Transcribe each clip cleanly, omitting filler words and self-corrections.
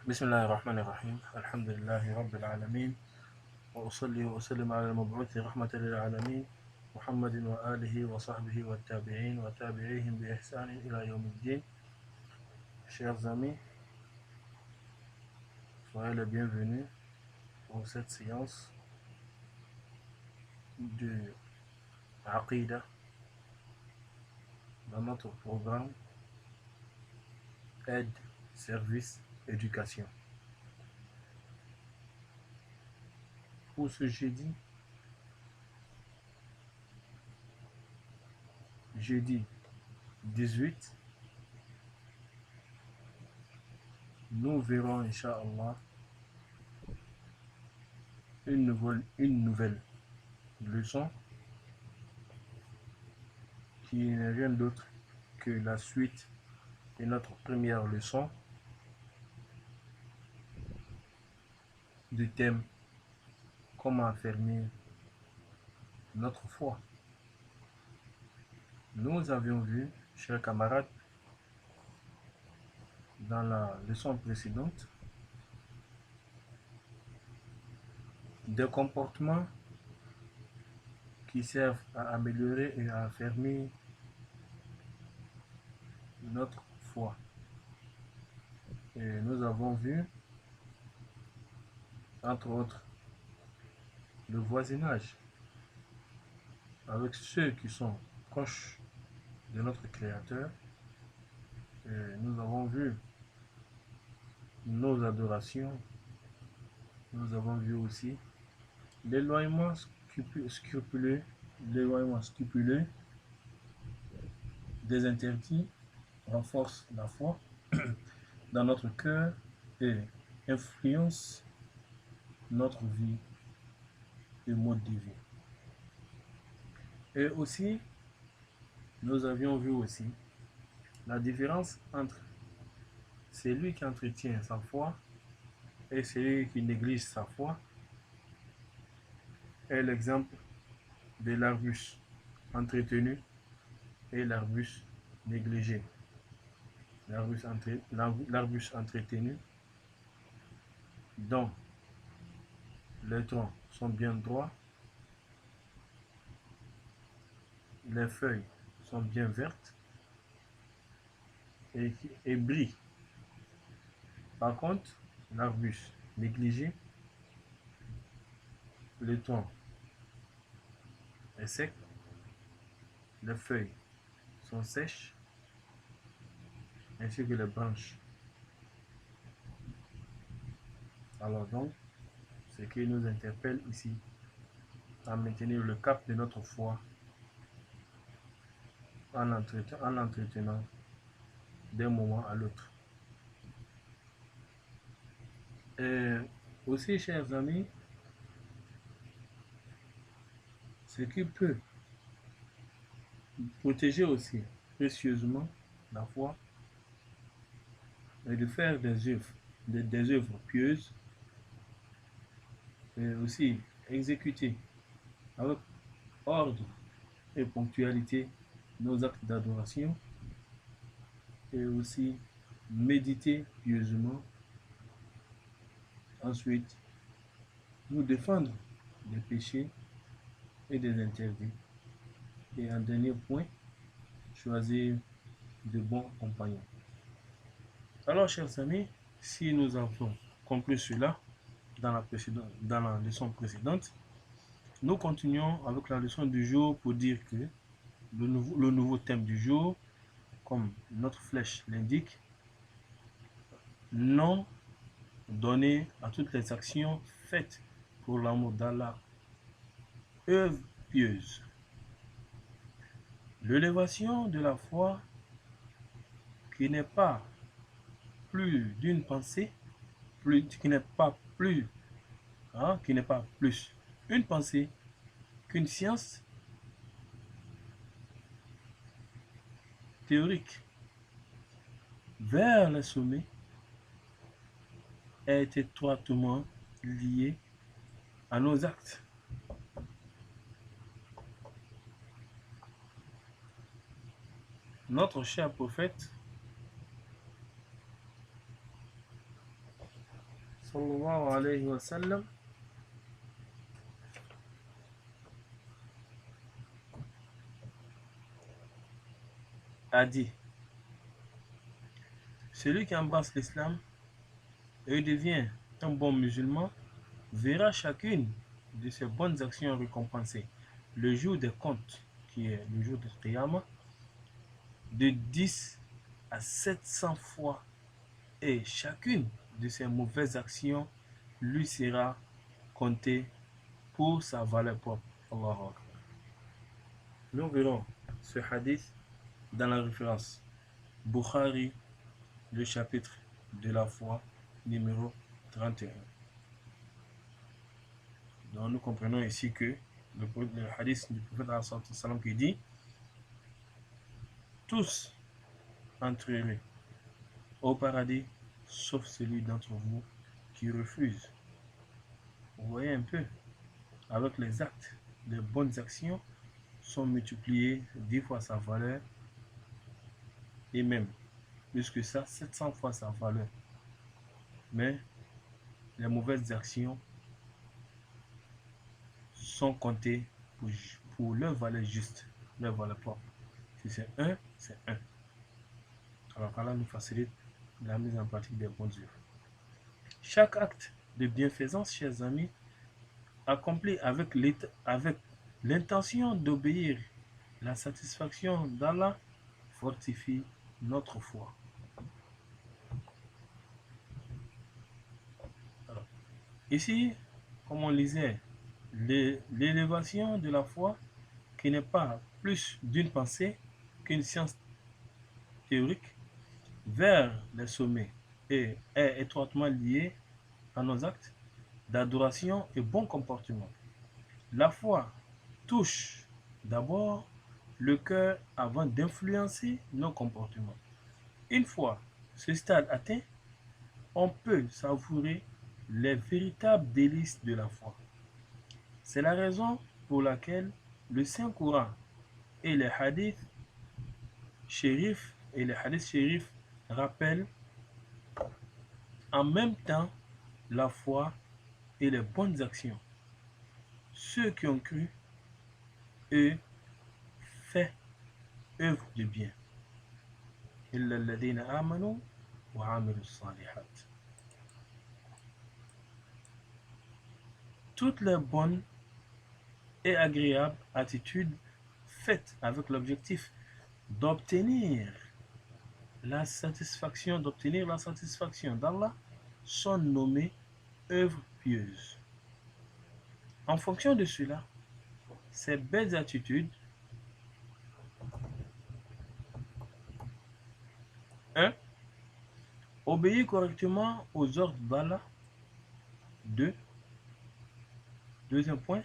بسم الله الرحمن الرحيم الحمد لله رب العالمين وأصلي وأسلم على المبعوث رحمة للعالمين محمد وآله وصحبه والتابعين وتابعيهم بإحسان إلى يوم الدين. Chers amis, soyez les bienvenus pour cette séance de Aqidah dans notre programme Aide, Service, Éducation. Pour ce jeudi 18, nous verrons, Inch'Allah, une nouvelle leçon qui n'est rien d'autre que la suite de notre première leçon du thème comment affermir notre foi. Nous avions vu, chers camarades, dans la leçon précédente, des comportements qui servent à améliorer et à affermir notre foi. Et nous avons vu, entre autres, le voisinage avec ceux qui sont proches de notre Créateur. Et nous avons vu nos adorations. Nous avons vu aussi l'éloignement scrupuleux des interdits renforce la foi dans notre cœur et influence notre vie et mode de vie. Et aussi, nous avions vu aussi la différence entre celui qui entretient sa foi et celui qui néglige sa foi, est l'exemple de l'arbuste entretenu et l'arbuste négligé. L'arbuste entretenu, dont les troncs sont bien droits, les feuilles sont bien vertes et brillent. Par contre, l'arbuste négligé, le tronc est sec, les feuilles sont sèches, ainsi que les branches. Alors donc, ce qui nous interpelle ici, à maintenir le cap de notre foi en l'entretenant d'un moment à l'autre. Et aussi, chers amis, ce qui peut protéger aussi précieusement la foi est de faire des œuvres pieuses et aussi exécuter avec ordre et ponctualité nos actes d'adoration et aussi méditer pieusement. Ensuite, nous défendre des péchés et des interdits. Et en dernier point, choisir de bons compagnons. Alors, chers amis, si nous avons conclu cela dans la leçon précédente, nous continuons avec la leçon du jour pour dire que le nouveau thème du jour, comme notre flèche l'indique, non donné à toutes les actions faites pour l'amour d'Allah, œuvre pieuse. L'élévation de la foi qui n'est pas plus d'une pensée, qui n'est pas plus une pensée qu'une science théorique vers le sommet est étroitement liée à nos actes. Notre cher prophète sallallahu alayhi wa sallam a dit: celui qui embrasse l'islam et devient un bon musulman verra chacune de ses bonnes actions récompensées le jour des comptes, qui est le jour de Qiyamah, de 10 à 700 fois, et chacune de ses mauvaises actions lui sera comptée pour sa valeur propre. Allahu Akbar. Nous verrons ce hadith dans la référence Bukhari, le chapitre de la foi, numéro 31. Donc nous comprenons ici que le hadith du prophète qui dit: tous entrerez au paradis sauf celui d'entre vous qui refuse. Vous voyez un peu, avec les actes, les bonnes actions sont multipliées 10 fois sa valeur, et même plus que ça, 700 fois sa valeur. Mais les mauvaises actions sont comptées pour leur valeur juste, leur valeur propre. Si c'est 1, c'est 1. Alors Allah nous facilite la mise en pratique des bonnes œuvres. Chaque acte de bienfaisance, chers amis, accompli avec l'intention d'obéir la satisfaction d'Allah, fortifie notre foi. Alors, ici, comme on lisait, l'élévation de la foi, qui n'est pas plus d'une pensée qu'une science théorique, vers les sommets et est étroitement liée à nos actes d'adoration et bon comportement. La foi touche d'abord le cœur avant d'influencer nos comportements. Une fois ce stade atteint, on peut savourer les véritables délices de la foi. C'est la raison pour laquelle le Saint-Coran et les hadiths shérifs rappellent en même temps la foi et les bonnes actions. Ceux qui ont cru, eux, fait œuvre de bien. إلا الذين آمنوا وعملوا الصالحات. Toutes les bonnes et agréables attitudes faites avec l'objectif d'obtenir la satisfaction d'Allah sont nommées œuvres pieuses. En fonction de cela, ces belles attitudes: 1. Obéir correctement aux ordres d'Allah. 2. Deuxième point,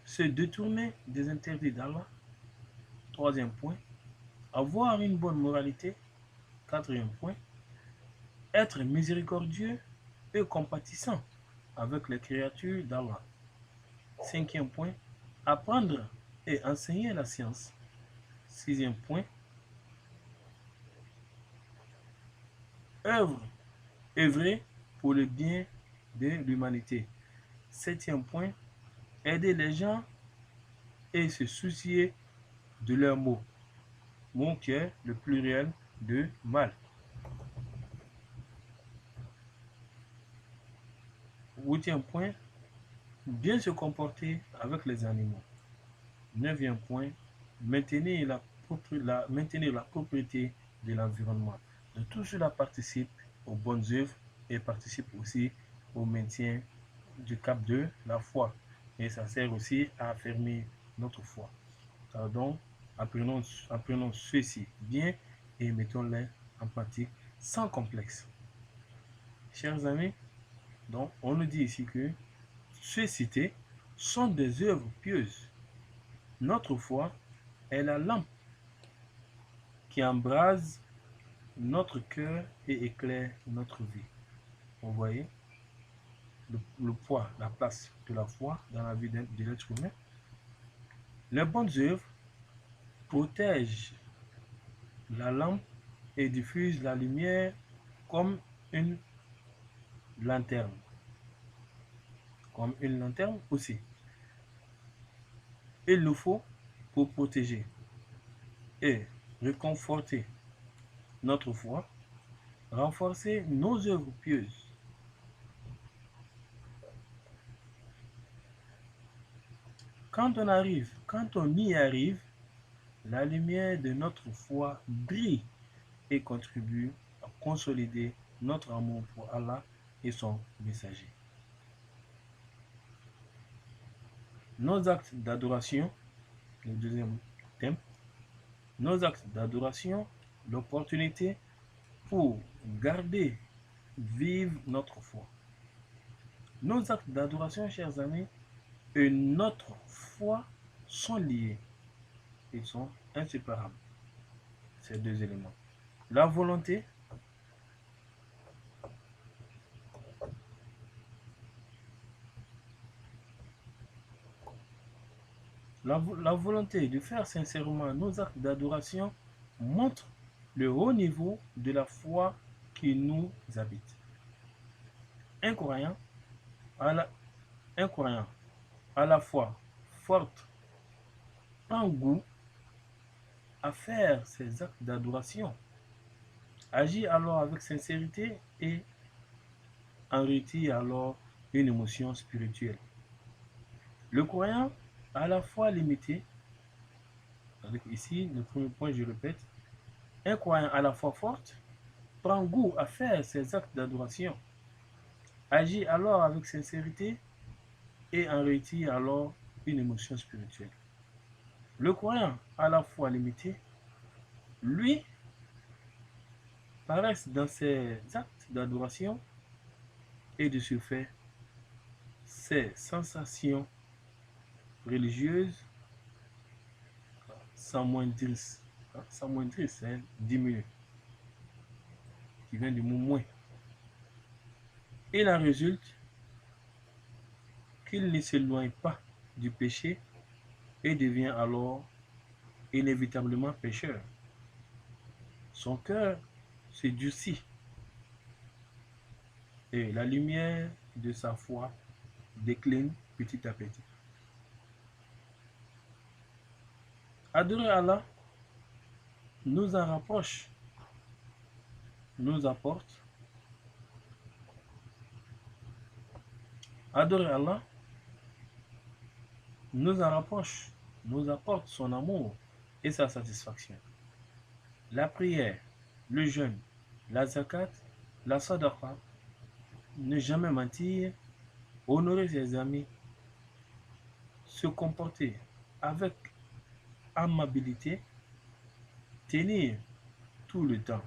se détourner des interdits d'Allah. Troisième point, avoir une bonne moralité. Quatrième point, être miséricordieux et compatissant avec les créatures d'Allah. Cinquième point, apprendre et enseigner la science. Sixième point, œuvrer pour le bien de l'humanité. Septième point, aider les gens et se soucier de leurs maux. Mot qui est le pluriel de mal. Huitième point, bien se comporter avec les animaux. Neuvième point, maintenir la propriété de l'environnement. Donc, tout cela participe aux bonnes œuvres et participe aussi au maintien du cap de la foi. Et ça sert aussi à affermir notre foi. Alors donc, apprenons ceci bien et mettons-les en pratique sans complexe. Chers amis, donc on nous dit ici que ces cités sont des œuvres pieuses. Notre foi est la lampe qui embrase notre cœur et éclaire notre vie. Vous voyez le poids, la place de la foi dans la vie de l'être humain. Les bonnes œuvres protègent la lampe et diffusent la lumière comme une lanterne. comme une lanterne aussi. Il nous faut pour protéger et réconforter notre foi, renforcer nos œuvres pieuses. Quand on y arrive, la lumière de notre foi brille et contribue à consolider notre amour pour Allah et son messager. Nos actes d'adoration, le deuxième thème, nos actes d'adoration, l'opportunité pour garder vive notre foi. Nos actes d'adoration, chers amis, et notre foi sont liés. Ils sont inséparables, ces deux éléments. La volonté, la volonté de faire sincèrement nos actes d'adoration montre le haut niveau de la foi qui nous habite. Un croyant un croyant à la foi forte prend goût à faire ses actes d'adoration, agit alors avec sincérité et en retire alors une émotion spirituelle. Le croyant à la foi limitée, ici le premier point je répète, un croyant à la foi forte prend goût à faire ses actes d'adoration, agit alors avec sincérité et en retire alors une émotion spirituelle. Le croyant à la foi limitée, lui, paraissent dans ses actes d'adoration et de ce fait, ses sensations religieuses s'amoindrissent, diminuent, qui vient du mot moins. Il en résulte qu'il ne s'éloigne pas du péché et devient alors inévitablement pécheur. Son cœur se durcit et la lumière de sa foi décline petit à petit. Adorer Allah nous en rapproche, nous apporte. Adorer Allah nous en rapproche, nous apporte son amour et sa satisfaction. La prière, le jeûne, la zakat, la sadaqa, ne jamais mentir, honorer ses amis, se comporter avec amabilité, tenir tout le temps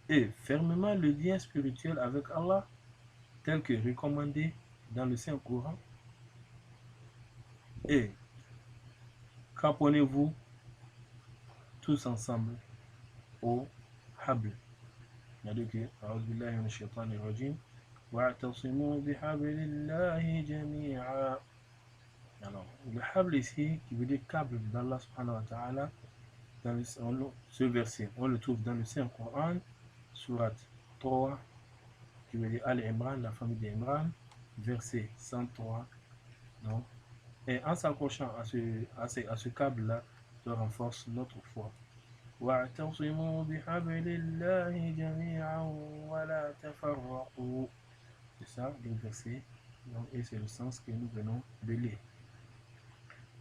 et fermement le lien spirituel avec Allah tel que recommandé dans le Saint-Coran. Et cramponnez-vous tous ensemble au habl. C'est-à-dire أعوذ بالله من الشيطان الرجيم واعتصموا بحبل الله جميعا. Alors, le habl ici, qui veut dire câble d'Allah subhanahu wa ta'ala, ce verset, on le trouve dans le Saint-Coran, surat 3, qui veut dire Al-Imran, la famille d'Imran, verset 103. Non? Et en s'accrochant à ce câble-là, ça renforce notre foi. واعتصموا بحبل الله جميعا ولا تفرقوا. C'est ça le verset, et c'est le sens que nous venons de lire.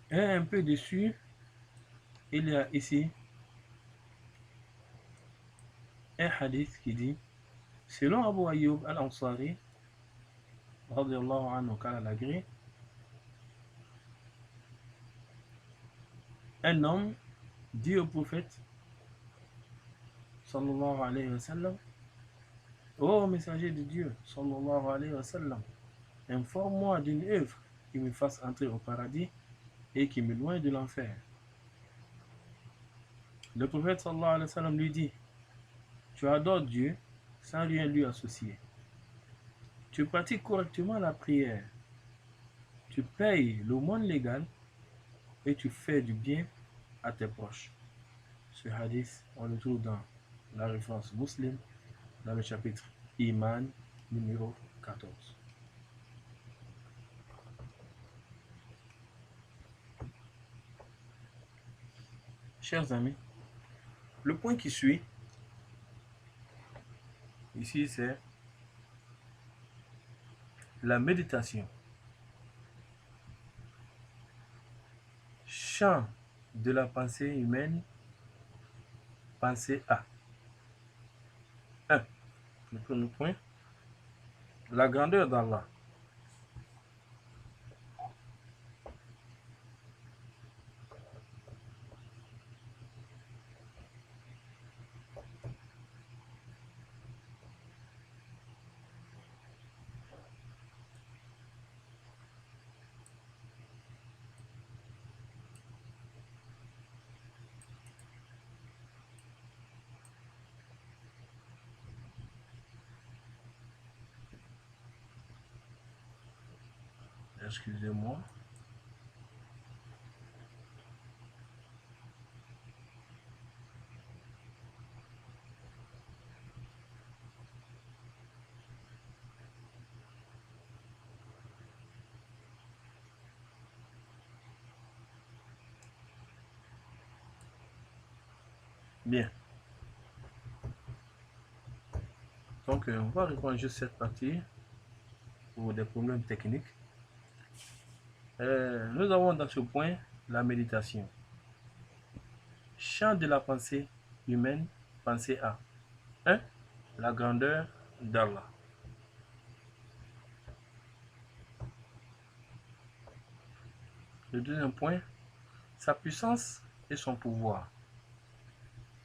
Et un peu dessus, il y a ici un hadith qui dit, selon Abu Ayyub al-Ansari, radiyallahu anhu qu'Allah l'agrée, un homme dit au prophète, sallallahu alayhi wa sallam, ô messager de Dieu, sallallahu alayhi wa sallam, informe-moi d'une œuvre qui me fasse entrer au paradis et qui m'éloigne de l'enfer. Le prophète sallallahu alayhi wa sallam lui dit, tu adores Dieu sans rien lui associer. Tu pratiques correctement la prière. Tu payes l'aumône légale et tu fais du bien à tes proches. Ce hadith, on le trouve dans la référence musulmane, dans le chapitre Iman numéro 14. Chers amis, le point qui suit, ici, c'est la méditation. Champ de la pensée humaine, pensée A. 1. Le premier point, la grandeur d'Allah. Excusez-moi. Bien. Donc, on va reprendre juste cette partie pour des problèmes techniques. Nous avons dans ce point la méditation. Champ de la pensée humaine, pensée A. 1. La grandeur d'Allah. Le deuxième point, sa puissance et son pouvoir.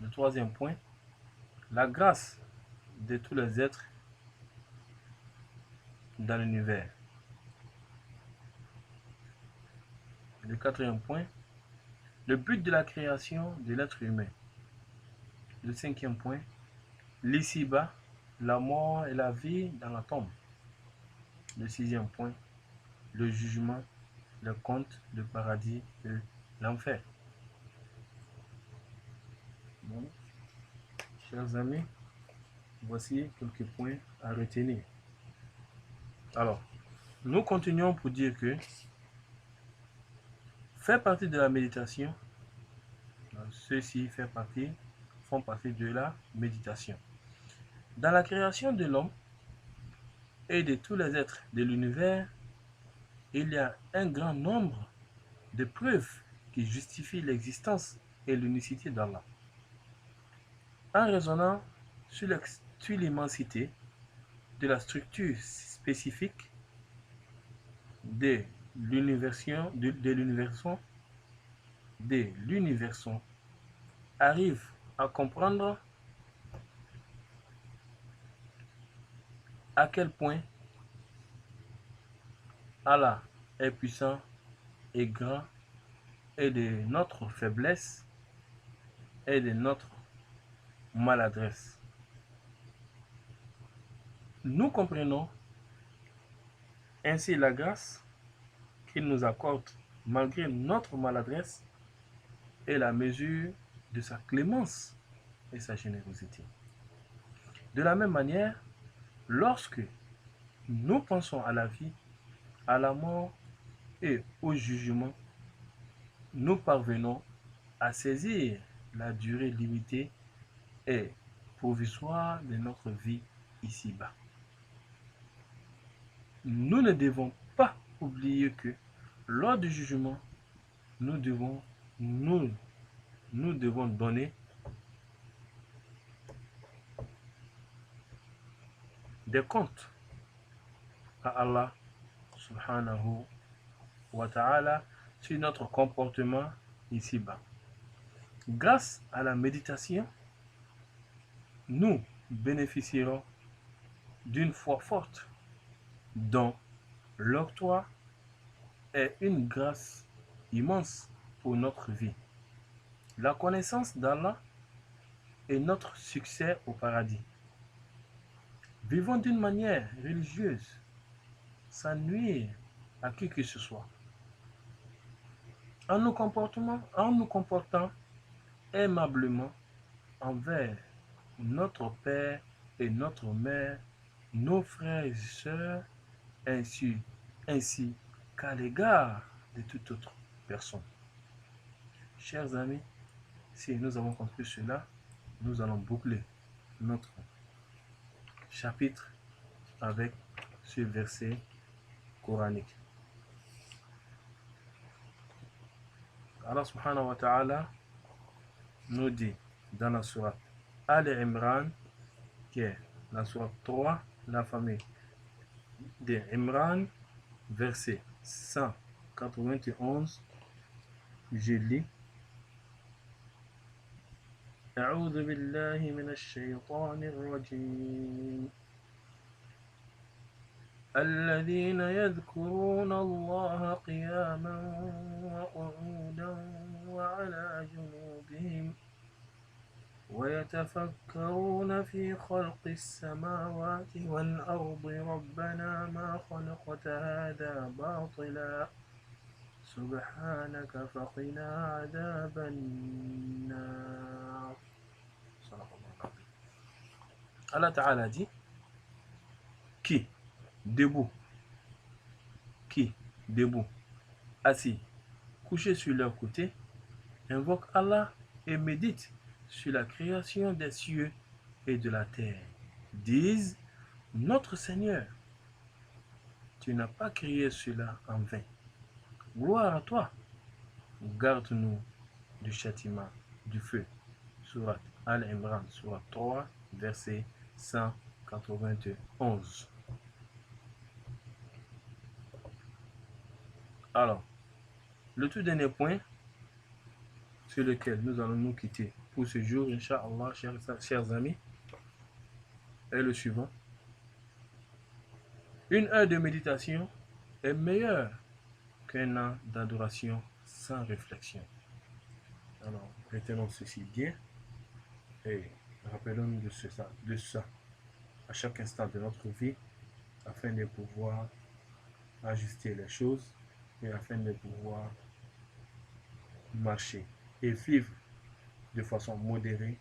Le troisième point, la grâce de tous les êtres dans l'univers. Le quatrième point, le but de la création de l'être humain. Le cinquième point, l'ici-bas, la mort et la vie dans la tombe. Le sixième point, le jugement, le compte, le paradis et l'enfer. Bon, chers amis, voici quelques points à retenir. Alors, nous continuons pour dire que faire partie de la méditation, ceux-ci font partie de la méditation. Dans la création de l'homme et de tous les êtres de l'univers, il y a un grand nombre de preuves qui justifient l'existence et l'unicité d'Allah. En raisonnant sur l'immensité de la structure spécifique de l'universion, arrive à comprendre à quel point Allah est puissant et grand et de notre faiblesse et de notre maladresse. Nous comprenons ainsi la grâce qu'il nous accorde malgré notre maladresse et la mesure de sa clémence et sa générosité. De la même manière, lorsque nous pensons à la vie, à la mort et au jugement, nous parvenons à saisir la durée limitée et provisoire de notre vie ici-bas. Nous ne devons pas oublier que lors du jugement, nous devons donner des comptes à Allah subhanahu wa ta'ala sur notre comportement ici-bas. Grâce à la méditation, nous bénéficierons d'une foi forte dont l'octroi est une grâce immense pour notre vie. La connaissance d'Allah est notre succès au paradis. Vivons d'une manière religieuse, sans nuire à qui que ce soit. En nous comportant aimablement envers notre Père et notre Mère, nos frères et sœurs, ainsi qu'à l'égard de toute autre personne. Chers amis, Si nous avons compris cela, nous allons boucler notre chapitre avec ce verset coranique. Allah subhanahu wa ta'ala nous dit dans la sourate Al-Imran, qui est la sourate 3, la famille de Imran, verset 191, je lis أعوذ بالله من الشيطان الرجيم الذين يذكرون الله قياما وقعودا وعلى جنوبهم ويتفكرون في خلق السماوات والأرض ربنا ما خلقت هذا باطلا سبحانك فقنا عذاب النار. Allah Ta'ala dit qui debout, assis, couché sur leur côté, invoque Allah et médite sur la création des cieux et de la terre. Disent, notre Seigneur, tu n'as pas créé cela en vain. Gloire à toi. Garde-nous du châtiment, du feu. Surat Al-Imran, Surat 3, verset 191. Alors, le tout dernier point sur lequel nous allons nous quitter pour ce jour, Inch'Allah, chers amis, est le suivant. Une heure de méditation est meilleure qu'un an d'adoration sans réflexion. Alors, retenons ceci bien et rappelons-nous de ça à chaque instant de notre vie afin de pouvoir ajuster les choses et afin de pouvoir marcher et vivre de façon modérée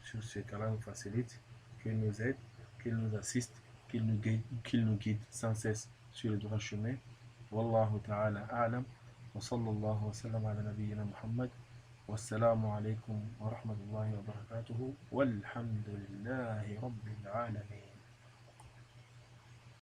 sur ce qu'Allah nous facilite, qu'il nous aide, qu'il nous assiste, qu'il nous guide sans cesse sur le droit chemin. Wallahu ta'ala a'lam wa sallallahu wa sallam ala nabiyyina Muhammad. Wassalamu alaikum wa rahmatullahi wa barakatuhu walhamdulillahi rabbil alamin.